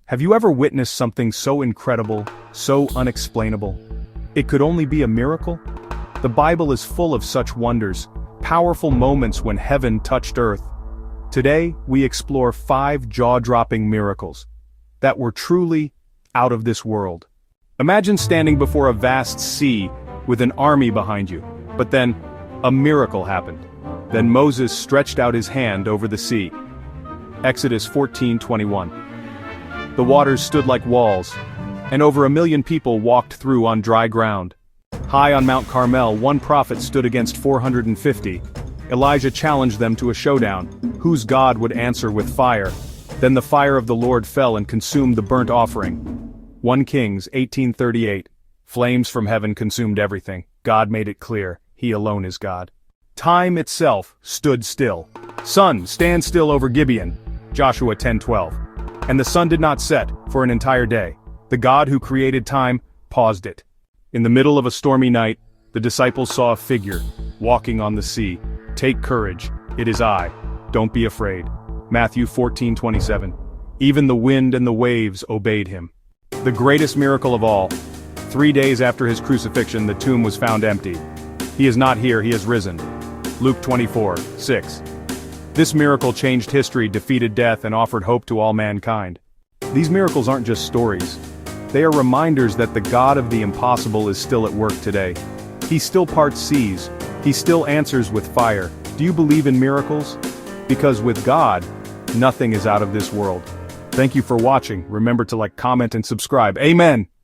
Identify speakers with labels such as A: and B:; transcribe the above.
A: Have you ever witnessed something so incredible, so unexplainable? It could only be a miracle? The Bible is full of such wonders, powerful moments when heaven touched earth. Today, we explore 5 jaw-dropping miracles that were truly out of this world. Imagine standing before a vast sea with an army behind you, but then, a miracle happened. Then Moses stretched out his hand over the sea. Exodus 14:21. The waters stood like walls, and over 1 million people walked through on dry ground. High on Mount Carmel, one prophet stood against 450. Elijah challenged them to a showdown, whose God would answer with fire. Then the fire of the Lord fell and consumed the burnt offering. 1 Kings 18:38. Flames from heaven consumed everything. God made it clear, He alone is God. Time itself stood still. Sun, stand still over Gibeon. Joshua 10:12. And the sun did not set for an entire day. The God who created time paused it. In the middle of a stormy night, the disciples saw a figure walking on the sea. Take courage, it is I. Don't be afraid. Matthew 14:27. Even the wind and the waves obeyed him. The greatest miracle of all. 3 days after his crucifixion, the tomb was found empty. He is not here, he has risen. Luke 24:6. This miracle changed history, defeated death, and offered hope to all mankind. These miracles aren't just stories. They are reminders that the God of the impossible is still at work today. He still parts seas. He still answers with fire. Do you believe in miracles? Because with God, nothing is out of this world. Thank you for watching. Remember to like, comment, and subscribe. Amen!